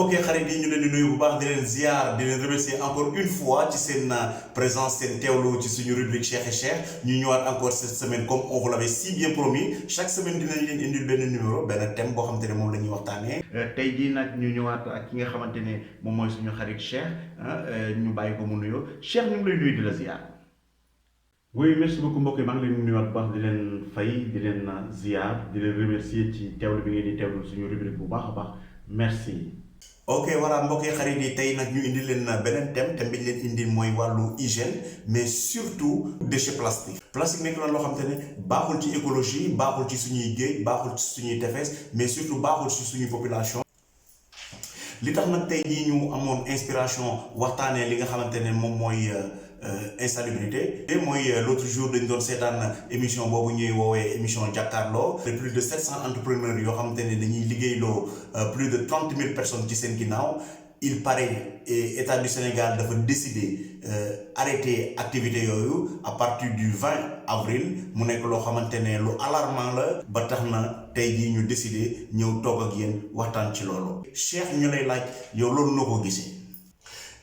mbokki xarit yi ñu leen di nuyu bu baax di leen ziar di leen remercier encore une fois ci seen présence seen teewlu ci suñu rubrique Cheikh et Cheikh ñu ñëwaat encore cette semaine comme on vous l'avait si bien promis chaque semaine dinañ leen indil benn numéro benn thème boo xamante ne moom la ñuy waxtaanee. tey jii nag ñu ñëwaat ak ki nga xamante ne moom mooy suñu xarit Cheikh ñu bàyyi ko mu nuyoo Cheikh ñu ngi lay nuyu di la ziar. oui merci beaucoup mbokk yi maa ngi leen di nuyuwaat bu baax di leen fay di leen ziar di leen remercier ci teewlu bi ngeen di teewlu suñu rubrique bu baax a baax merci. ok voilà mbokki xarit yi tey nag ñu indi leen beneen thème bi ñu leen indi mooy wàllu hygiène mais surtout déchets plastique nekk na loo xamante ne baaxul ci écologie baaxul ci suñuy géej baaxul ci suñuy tefes mais surtout baaxul ci suñuy population. li tax nag tey jii ñu amoon inspiration waxtaanee li nga xamante ne moom mooy insalubrité te mooy l'autre jour dañ doon seetaan émission boobu ñuy woowee émission jàkkaarloo de plus de 700 entrepreneurs yoo xamante ne dañuy liggéeyloo plus de 30 000 personnes ci seen ginnaaw. Il paraît état du Sénégal dafa décider arrêter activité yooyu à partir du 20 avril mu nekk loo xamante ne lu alarmant la ba tax na tey jii ñu décider ñëw toog ak yéen waxtaan ci loolu. Cheikh ñu lay laaj yow loolu noo ko gisee.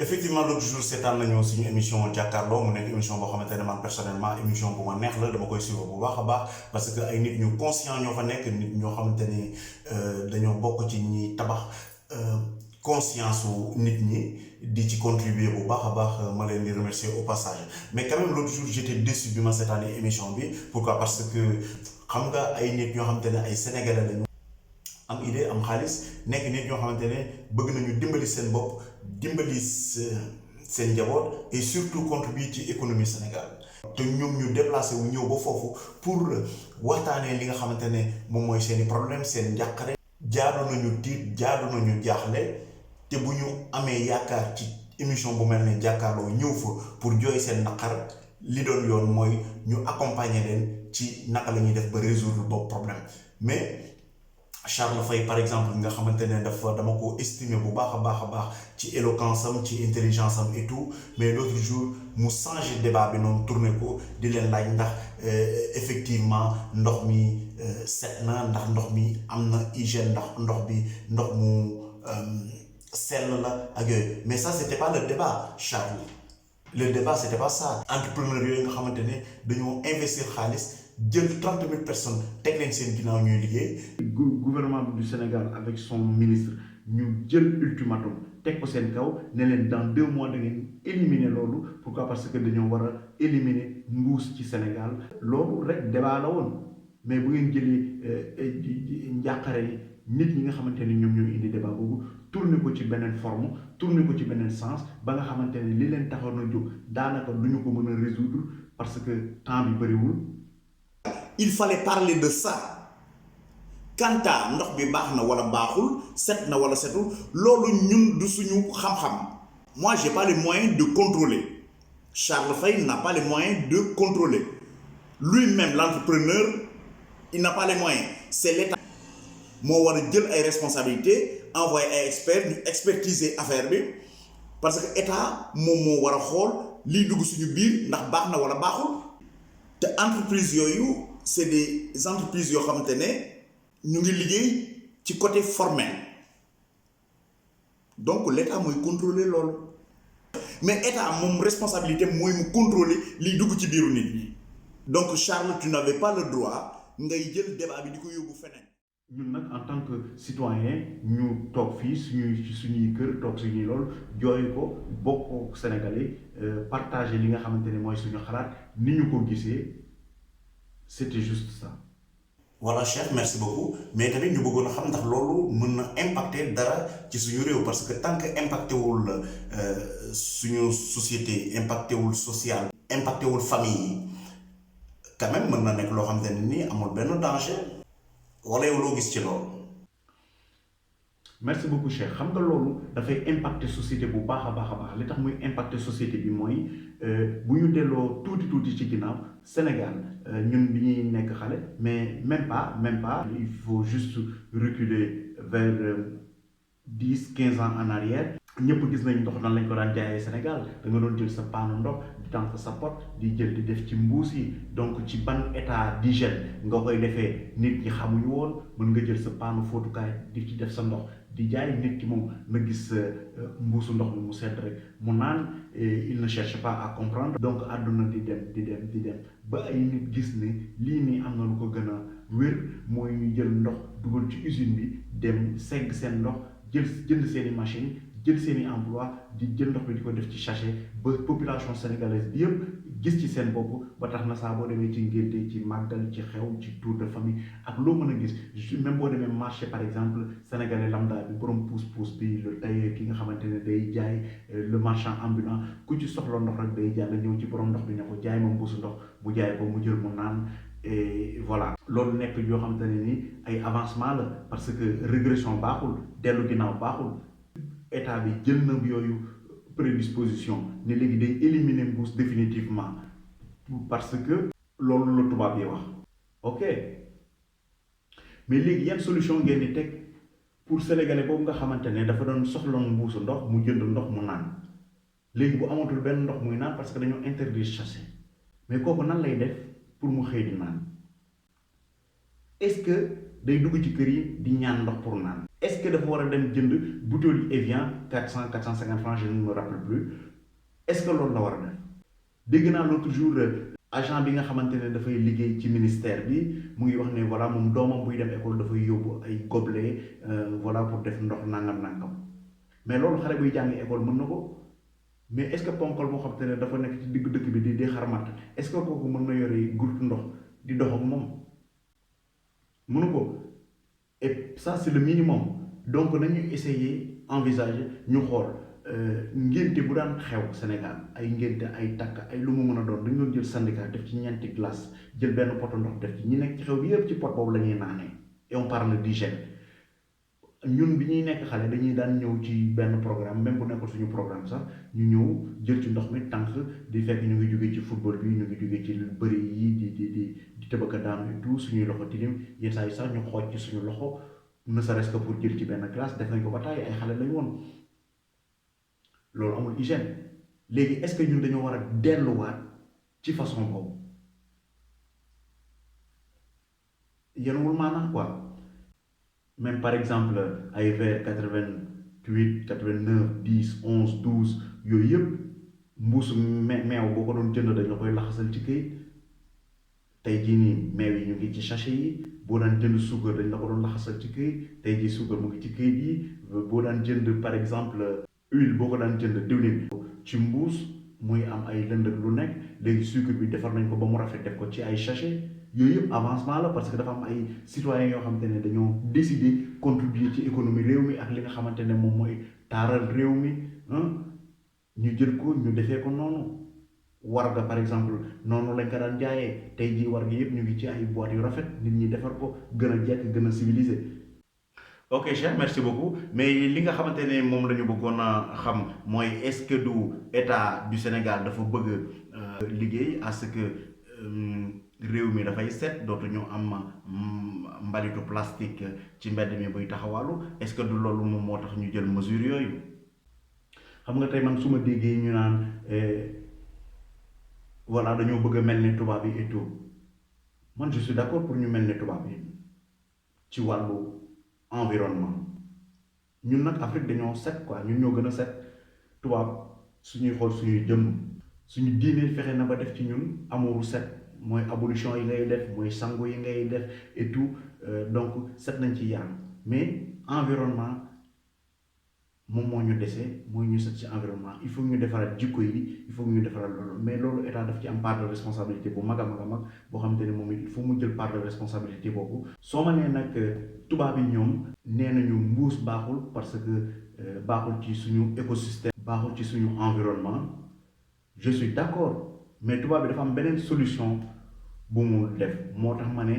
effectivement l'autre jour seetaan nañu suñu émission jàkkaarloo mu nekk émission boo xamante ne man personnellement émission bu ma neex la dama koy suivre bu baax a baax parce que ay nit ñu conscient ñoo fa nekk nit ñoo xamante ne dañoo bokk ci ñi tabax. Conscience su nit ñi di ci contribuer bu baax a baax ma leen di remercier au passage mais quand même l'autre jour j'étais déçu bi ma seetaanee émission bi pourquoi parce que xam nga ay nit ñoo xamante ne ay sénégalais lañu am idée am xaalis nekk nit ñoo xamante ne bëgg nañu dimbali seen bopp dimbali seen njaboot et surtout contribuer ci économie Sénégal te ñoom ñu déplacé wu ñëw ba foofu pour waxtaanee li nga xamante ne moom mooy seeni problème seen njàqare jaadu nañu tiit jaadu nañu jaaxle te bu ñu amee yaakaar ci émission bu mel ne jàkkaarloo ñëw fa pour jooy seen naqar li doon yoon mooy ñu accompagner leen ci naka la ñuy def ba résoudre boobu problème mais Charles Faye par exemple nga xamante ne dama ko estimer bu baax a baax ci éloquence am ci intelligence am et tout mais l'autre jour mu changé débat bi noonu tourné ko di leen laaj ndax effectivement ndox mi set na ndax ndox mi am na hygiène ndax ndox mu sell la ak yooyu mais ça c'était pas le débat Charles le débat c'était pas ça entrepreneur yooyu nga xamante ne dañoo investir xaalis jël 30 000 personnes teg leen seen ginnaaw ñuy liggéey. gouvernement du Sénégal avec son ministre ñu jël ultimatum teg ko seen kaw ne leen dans 2 mois da ngeen éliminer loolu pourquoi parce que dañoo war a éliminer mbuus ci Sénégal loolu rek débat la woon mais bu ngeen jëlee njàqare yi nit ñi nga xamante ne ñoom ñoo indi débat boobu tourner ko ci beneen forme tourner ko ci beneen sens ba nga xamante ne li leen taxoon a jóg daanaka du ñu ko mën a résoudre parce que temps bi bëriwul. il fallait parler de ça quant à ndox bi baax na wala baaxul set na wala setul loolu ñun du suñu xam-xam. moi j'ai pas les moyens de contrôler Charles Faye n'a pas les moyens de contrôler lui-même l'entrepreneur il n'a pas les moyens c'est l'État moo war a jël ay responsabilités envoyer ay experts ñu expertiser affaire bi parce que état moom moo war a xool liy dugg suñu biir ndax baax na wala baaxul te entreprise yooyu c'est des entreprises yoo xamante ne ñu ngi liggéey ci côté formel donc l'état mooy contrôler loolu mais état moom responsabilité mooy mu contrôler liy dugg ci biiru nit ñi donc Charles tu n'avais pas le droit ngay jël débat bi di ko yóbbu feneen. ñun nag en tant que citoyen ñu toog fii suñuy kër toog suñuy lool jooy ko bokk Sénégalais partager li nga xamante ne mooy suñu xalaat ni ñu ko gisee c'était juste ça. voilà Cheikh merci beaucoup mais tamit ñu bëggoon a xam ndax loolu mën na impacter dara ci suñu réew parce que tant que impacté wul suñu société impacté wul social impacté wul famille yi quand même mën na nekk loo xamante ne nii amul benn danger. wala yow loo gis ci loolu. merci beaucoup Cheikh xam nga loolu dafay impacter société bu baax a baax li tax muy impacter société bi mooy bu ñu delloo tuuti ci ginnaaw Sénégal ñun bi ñuy nekk xale mais même pas il faut juste reculer vers 10-15 ans en arrière ñëpp gis nañ ndox nan lañ ko daan jaayee Sénégal da nga doon jël sa paanu ndox di tànk sa pot di jël di def ci mbuus yi donc ci ban état d'hygiène nga koy defee nit ñi xamuñu woon mën nga jël sa paanu fóotukaay di ci def sa ndox di jaay nit ki moom na gis mbuusu ndox mi mu sedd rek mu naan il ne cherche pas à comprendre. donc àdduna di dem ba ay nit gis ne lii nii am na lu ko gën a wér mooy ñu jël ndox dugal ci usine bi dem segg seen ndox jënd seeni machine jël seeni emploi di jël ndox bi di ko def ci sachet ba population sénégalaise bi yëpp gis ci seen bopp ba tax na saa boo demee ci ngénte ci màggal ci xew ci tour de famille ak loo mën a gis même boo demee marché par exemple sénégalais lambda bi borom pousse-pousse bi le tailleur ki nga xamante ne day jaay le marchand ambulant ku ci soxla ndox rek day jàll ñëw ci borom ndox bi ne ko jaay ma mbuusu ndox mu jaay ko mu jël mu naan et voilà. loolu nekk yoo xamante ne ni ay avancement la parce que régression baaxul dellu ginnaaw baaxul. état bi jël na yooyu prédisposition ne léegi day éliminer mbuus définitivement parce que loolu la tubaab yi wax ok mais léegi yan solution ngeen di teg pour sénégalais boobu nga xamante ne dafa doon soxloon mbuusu ndox mu jënd ndox mu naan léegi bu amatul benn ndox muy naan parce que dañoo interdire chasser mais kooku nan lay def pour mu xëy di naan est-ce que day dugg ci kër yi di ñaan ndox pour naan est-ce que dafa war a dem jënd bouteille Evian 450 francs je ne me rappelle plus est-ce que loolu la war a def dégg naa l'autre jour agent bi nga xamante ne dafay liggéey ci ministère bi mu ngi wax ne voilà moom doomam buy dem école dafay yóbbu ay gobelet voilà pour def ndox nangam mais loolu xale buy jàngi école mën na ko mais est-ce que ponkal moo xamante ne dafa nekk ci digg dëkk bi di xarmat est-ce que kooku mën na yore gurtu ndox di dox ak moom mënu ko. Et ça c'est le minimum donc nañu essayer envisager ñu xool ngénte bu daan xew Sénégal ay ngénte ay takk ay lu mu mën a doon dañu doon jël syndicat def ci ñeenti glace jël benn poto ndox def ci ñi nekk ci xew bi yëpp ci pot boobu la ñuy naanee et on parle d'hygiène ñun bi ñuy nekk xale dañuy daan ñëw ci benn programme même bu nekkul suñu programme sax ñu ñëw jël ci ndox mi tànk di fekk ñu ngi jógee ci football bi ñu ngi jógee ci bëri yi di tëbaka daanu et tout suñuy loxo tilim yenn saa yi sax ñu xooj ci suñu loxo ne serait-ce que pour jël ci benn classe def nañ ko ba tàyyi ay xale lañu woon loolu amul hygiène léegi est-ce que ñun dañoo war a delluwaat ci façon boobu yenuwul maanaam quoi même par exemple ay vers 88 89 10 11 12 yooyu yëpp mbuusu meew boo ko doon jënd dañ la koy laxasal ci këyit tey jii nii meew yi ñu ngi ci sachet yi boo daan jënd suukar dañ la ko doon laxasal ci këyit tey jii suukar mu ngi ci këyit yi boo daan jënd par exemple huile boo ko daan jënd diwlin ci mbuus muy am ay lënd lu nekk léegi suukar bi defar nañ ko ba mu rafet def ko ci ay sachet yooyu yëpp avancement la parce que dafa am ay citoyens yoo xamante ne dañoo décider contribuer ci économie réew mi ak li nga xamante ne moom mooy taaral réew mi ñu jël ko ñu defee ko noonu warga par exemple noonu lañ ko daan jaayee tey jii warga yëpp ñu ngi ci ay boîtes yu rafet nit ñi defar ko gën a jekk gën a civilisé. ok cher merci beaucoup mais li nga xamante ne moom la ñu bëggoon a xam mooy est-ce que du état du Sénégal dafa bëgg liggéey à ce que réew mi dafay set dootu ñu am mbalitu plastique ci mbedd mi buy taxawalu est-ce que du loolu moom moo tax ñu jël mesure yooyu xam nga tey man su ma déggee ñu naan voilà dañoo bëgg a mel ni tubaab yi et tout man je suis d'accord pour ñu mel ni tubaab yi ci wàllu environnement ñun nag Afrique dañoo set quoi ñun ñoo gën a set tubaab suñuy xool suñuy jëm suñu diine fexe na ba def ci ñun amuru set mooy abolition yi ngay def mooy sangu yi ngay def et tout donc set nañ ci yaram mais environnement moom moo ñu dese mooy ñu set ci environnement il faut ñu defaraat jikko yi il faut ñu defaraat loolu mais loolu état daf ci am part de responsabilité bu mag a mag a mag boo xamante ne moom il faut mu jël part de responsabilité boobu soo ma nee nag tubaab yi ñoom nee nañu mbuus baaxul parce que baaxul ci suñu écosystème baaxul ci suñu environnement je suis d'accord mais tubaab bi dafa am beneen solution bu mu def moo tax ma ne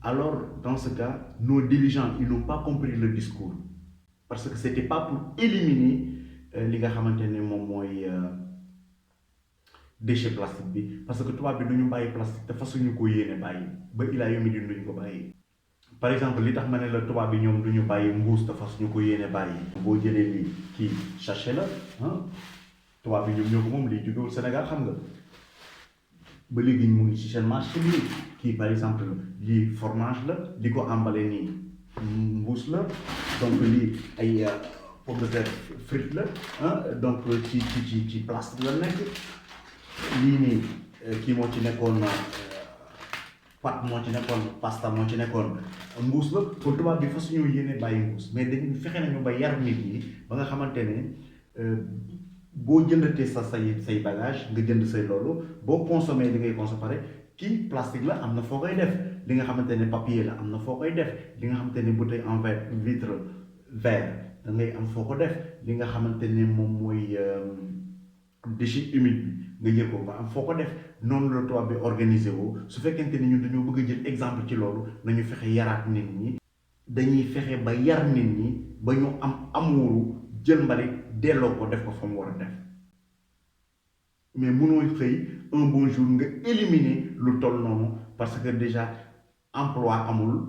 alors dans ce cas nos dirigeants ils n'ont pas compris le discours parce que c'était pas pour éliminer li nga xamante ne moom mooy déchet plastique bi parce que tubaab bi du ñu bàyyi plastique te fasuñu ko yéene bàyyi ba ilaa yomi din duñu ko bàyyi par exemple li tax ma ne la tubaab bi ñoom du ñu bàyyi mbuus te fasuñu ko yéene bàyyi boo jëlee lii kii sachet la tubaab bi ñoom ñoo ko moom lii jógewul Sénégal xam nga ba léegi mu ngi ci seen marché bi kii par exemple lii fromage la li ko emballé nii mbuus la donc lii ay pomme de terre frite la donc ci plastique la nekk lii nii kii moo ci nekkoon pâte moo ci nekkoon pasta moo ci nekkoon mbuus la pour tubaab bi fa suñu yéene bàyyi mbuus mais dañu fexe nañu ba yar nit ñi ba nga xamante ne boo jëndatee say bagage nga jënd say loolu boo consommé li ngay consommé kii plastique la am na foo koy def li nga xamante ne papier la am na foo koy def li nga xamante ne bouteille en vitre verre da ngay am foo ko def li nga xamante ne moom mooy déchet humide bi nga jël ko ba am foo ko def noonu la tubaab bi organisé woo su fekkente ni ñun dañoo bëgg a jël exemple ci loolu nañu fexe yaraat nit ñi dañuy fexe ba yar nit ñi ba ñu am amuuru jël mbalit delloo ko def ko fa mu war a def mais mënoo xëy un bon jour nga éliminer lu toll noonu parce que déjà emploi amul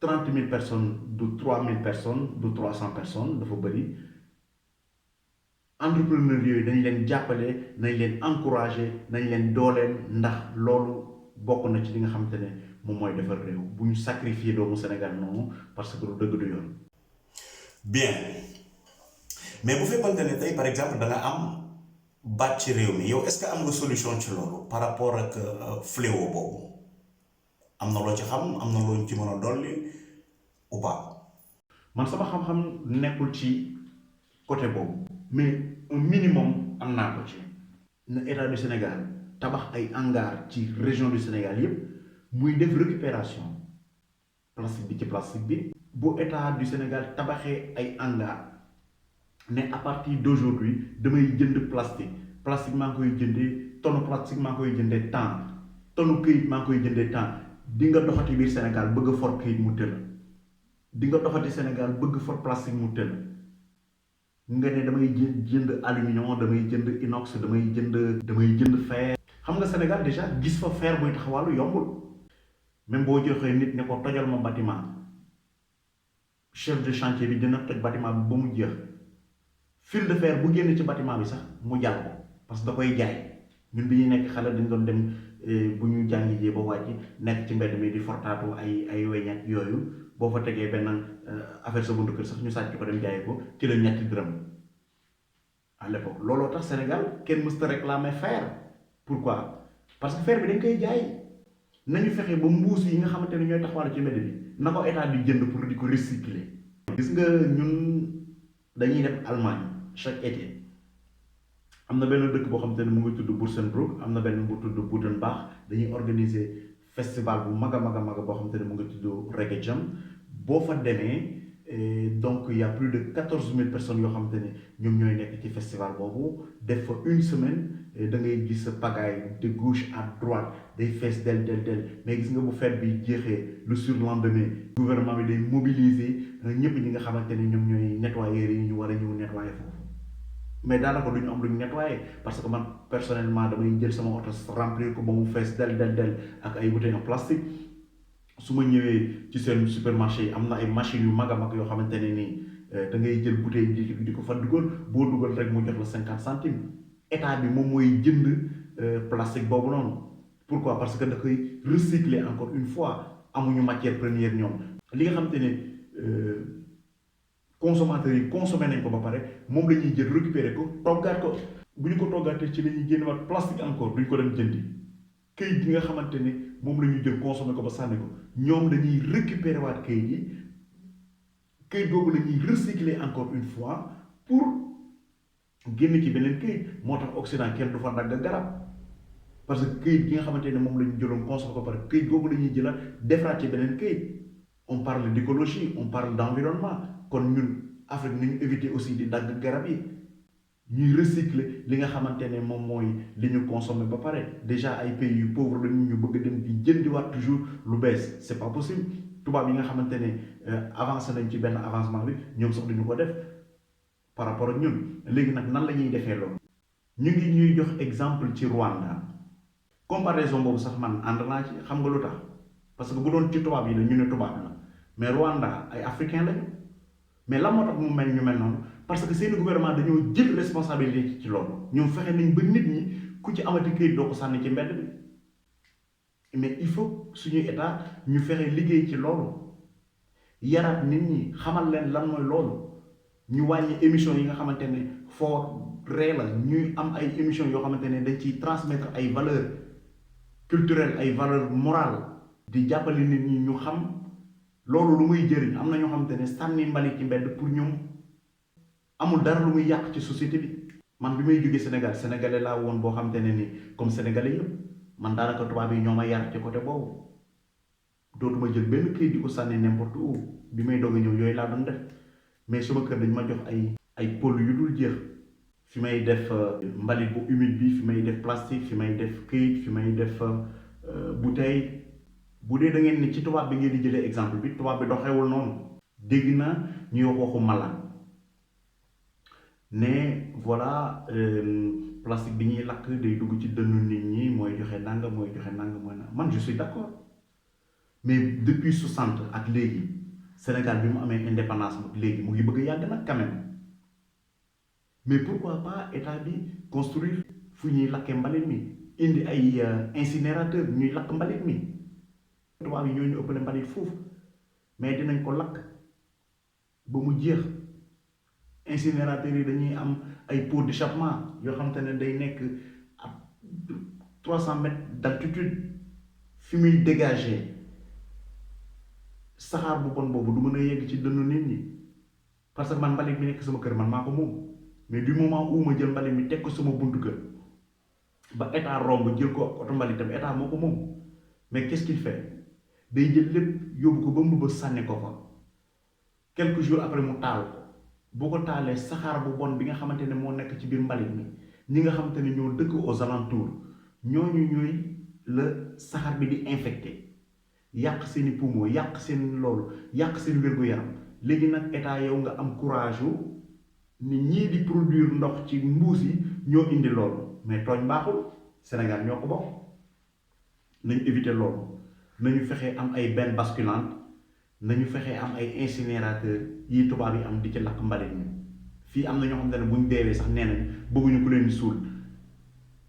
30 000 personnes du 3 000 personnes du 300 personnes dafa bëri entrepreneurs yooyu dañ leen jàppale nañ leen encourager nañ leen dooleel ndax loolu bokk na ci li nga xamante ne moom mooy defar réew bu ñu sacrifier doomu Sénégal noonu parce que du dëgg du yoon. bien mais bu fekkonte ne tey par exemple da nga am baat ci réew mi yow est-ce que am nga solution ci loolu par rapport ak fléau boobu am na loo ci xam am na loo ci mën a dolli ou pas. man sama xam-xam nekkul ci côté boobu mais un minimum am naa ko ci na état du Sénégal tabax ay hangar ci région du Sénégal yépp muy def récupération plastique bi bu état du Sénégal tabaxee ay hangar ne à partir d'aujourd'hui damay jënd plastique maa ngi koy jëndee tonne plastique maa ngi koy jëndee temps tonne këyit maa ngi koy jëndee temps di nga doxati biir Sénégal bëgg a for këyit mu tëla di nga doxati Sénégal bëgg for plastique mu tëla nga ne damay jënd aluminium damay jënd inox damay jënd fer. xam nga Sénégal déjà gis fa fer buy taxawaalu yombul même boo joxee nit ne ko tojal ma bâtiment chef de chantier bi dina toj bâtiment bi ba mu jeex fil de fer bu génn ci bâtiment bi sax mu jàll ko parce que da koy jaay ñun bi ñuy nekk xale dañ doon dem bu ñu jàngi jee ba wàcc nekk ci mbedd mi di fortaatu ay weñ ak yooyu boo fa tegee benn affaire sa buntu kër sax ñu sàcc ko dem jaay ko ci la ñetti dërëm à l'époque looloo tax Sénégal kenn mësta réclamer fer. pourquoi parce que fer bi dañ koy jaay nañu fexe ba mbuus yi nga xamante ne ñooy taxawal ci mbedd bi na ko état di jënd pour di ko recycler. gis nga ñun dañuy dem Allemagne chaque été am na benn dëkk boo xamante ne mu ngi tudd Boursenbruck am na benn bu tudd Budenbach dañuy organiser festival bu mag a mag boo xamante ne mu ngi tudd Reggae Jam boo fa demee donc il y a plus de 14 000 personnes yoo xamante ne ñoom ñooy nekk ci festival boobu def fa une semaine. da ngay gis pagaille de gauche à droite day fees del mais gis nga bu fête bi jeexee le surlendemain gouvernement bi day mobiliser ñëpp ñi nga xamante ne ñoom ñooy nettoyeurs yi ñu war a ñëw nettoyer foofu mais daanaka du ñu am lu ñu nettoyer parce que man personnellement damay jël sama oto remplir ko ba mu fees del ak ay bouteilles en plastique su ma ñëwee ci seen supermarché yi am na ay machines yu mag a mag yoo xamante ne nii da ngay jël bouteille di ko fa dugal boo dugal rek mu jox la 50 centimes. état bi moom mooy jënd plastique boobu noonu pourquoi parce que da koy recycler encore une fois amuñu matière première ñoom li nga xamante ne consommateurs yi consommé nañ ko ba pare moom la ñuy jël récupérer ko toggaat ko bu ñu ko toggaatee ci la ñuy génn waat plastique encore duñ ko dem jëndi këyit gi nga xamante ne moom la ñuy jël consommé ko ba sànni ko ñoom dañuy récupérer waat këyit yi këyit boobu la ñuy recycler encore une fois pour génn ci beneen këyit moo tax Occident kenn du fa dagg garab parce que këyit gi nga xamante ne moom la ñu jëloon consommé ko pare këyit boobu la ñuy jëlaat defaraat ci beneen këyit on parle d'écologie on parle d'environnement kon ñun Afrique nañu éviter aussi di dagg garab yi ñuy recycler li nga xamante ne moom mooy li ñu consommé ba pare déjà ay pays yu pauvre la ñu bëgg dem di jëndiwaat toujours lu bees c'est pas possible tubaab yi nga xamante ne avancé nañ ci benn avancement bi ñoom sax duñu ko def par rapport ak ñun léegi nag nan la ñuy defee loolu ñu ngi ñuy jox exemple ci Rwanda comparaison boobu sax man ànd naa ci xam nga lu tax parce que bu doon ci tubaab yi la ñu ne tubaab la mais Rwanda ay africain lañu mais lan moo tax mu mel ñu mel noonu parce que seeni gouvernement dañoo jël responsabilité ci loolu ñoom fexe nañ ba nit ñi ku ci amati këyit doo ko sànni ci mbedd bi mais il faut suñuy état ñu fexe liggéey ci loolu yaraat nit ñi xamal leen lan mooy loolu ñu wàññi émission yi nga xamante ne foo ree la ñuy am ay émission yoo xamante ne dañ ciy transmettre ay valeurs culturelles ay valeurs morales di jàppale nit ñi ñu xam loolu lu muy jëriñ. am na ñoo xamante ne sànni mbalit ci mbedd pour ñoom amul dara lu muy yàq ci société bi. man bi may jógee Sénégal sénégalais laa woon boo xamante ne ni comme sénégalais yëpp man daanaka tubaab yi ñoo ma yar ci côté boobu dootuma jël benn këyit di ko sànni n'importe où bi may doog a ñëw yooyu laa doon def mais sama kër dañ ma jox ay pôle yu dul jeex fi may def mbalit bu humide bi fi may def plastique fi may def këyit fi may def bouteille. bu dee da ngeen ni ci tubaab bi ngeen di jëlee exemple bi tubaab bi doxewul noonu dégg na ñuy wax waxu mala ne voilà plastique bi ñuy lakk day dugg ci dënnu nit ñi mooy joxe nangam mooy joxe nangam mooy nangam man je suis d'accord mais depuis 60 ak léegi Sénégal bi mu amee indépendance léegi mu ngi bëgg a yàgg nag quand même mais pourquoi pas état bi construire fu ñuy lakkee mbalit mi indi ay incinérateur ñuy lakk mbalit mi tubaab yi ñoo ñu ëppale mbalit foofu mais dinañ ko lakk ba mu jeex. incinérateurs yi dañuy am ay pots d'échappement yoo xamante ne day nekk à 300 mètres d'altitude fi muy dégager saxaar bu bon boobu du mën a yegg ci dënnu nit ñi parce que man mbalit mi nekk sama kër man maa ko moom mais du moment où ma jël mbalit mi teg ko sama buntu kër ba état romb jël ko oto mbalitam état moo ko moom mais qu'est-ce qu'il fait day jël lépp yóbbu ko ba mu ba sànni ko fa quelques jours après mu taal ko. boo ko taalee saxaar bu bon bi nga xamante ne moo nekk ci biir mbalit mi ñi nga xamante ne ñoo dëkk aux alentours ñooñu ñooy la saxaar bi di infecté yàq seeni poumon yàq seen loolu yàq seen wér-gu-yaram léegi nag état yow nga am courage wu ni ñii di produire ndox ci mbuus yi ñoo indi loolu mais tooñ baaxul Sénégal ñoo ko bokk nañu éviter loolu nañu fexe am ay bennes basculantes nañu fexe am ay incinérateur yi tubaab yi am di ci lakk mbalit mi fii am na ñoo xam ne buñ deewee sax nee nañ bëgguñu ku leen di suul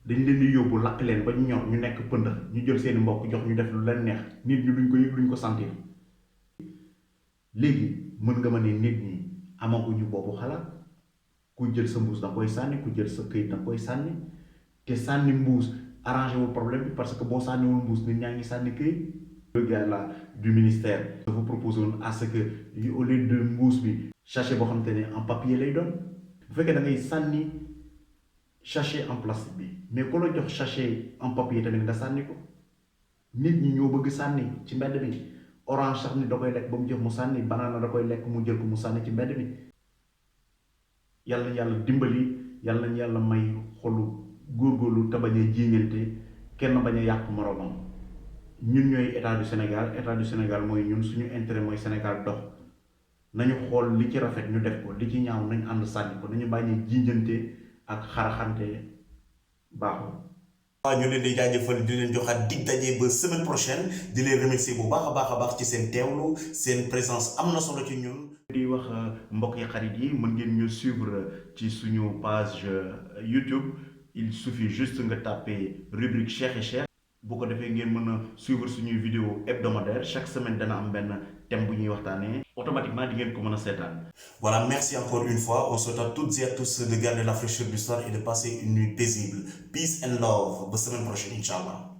dañ leen di yóbbu lakk leen ba ñu ñor ñu nekk pëndax ñu jël seeni mbokk jox ñu def lu leen neex nit ñi duñ ko yëg duñ ko sentir. léegi mën nga ma ne nit ñi amaguñu boobu xalaat ku jël sa mbuus da koy sànni ku jël sa këyit da koy sànni te sànni mbuus arrangé wu problème bi parce que boo sànniwul mbuus nit ñaa ngi sànni këyit. Le gars là du ministère je vous propose à ce que au lieu de mbuus bi sachet boo xamante ne en papier lay doon bu fekkee da ngay sànni sachet en plastique bi mais ku la jox sachet en papier tamit nga sànni ko nit ñi ñoo bëgg sànni ci mbedd mi orange sax ni da koy lekk ba mu jox mu sànni banana da koy lekk mu jël ko mu sànni ci mbedd mi yàlla na yàlla dimbali yàlla nañ yàlla may xolu góorgóorlu te bañ a jiiñante kenn bañ a yàq moroomam. ñun ñooy état du Sénégal mooy ñun suñu intérêt mooy Sénégal dox nañu xool li ci rafet ñu def ko li ci ñaaw nañ ànd sànni ko nañu bàyyi jiinjante ak xaraxante baaxul. waaw ñu leen di jaajëfal di leen joxaat dig daje ba semaine prochaine di leen remercier bu baax a baax ci seen teewlu seen présence am na solo ci ñun. di wax mbokk yi xarit yi mën ngeen ñu suivre ci suñu page YouTube il suffit juste nga taper rubrique Cheikh et Cheikh. bu ko defee ngeen mën a suivre suñuy vidéo hebdomadaire chaque semaine dana am benn thème bu ñuy waxtaanee automatiquement di ngeen ko mën a seetaan. Voilà, merci encore une fois. On souhaite à toutes et à tous de garder la fraîcheur du soir et de passer une nuit paisible. Peace and love. Ba semaine prochaine, Inch'Allah.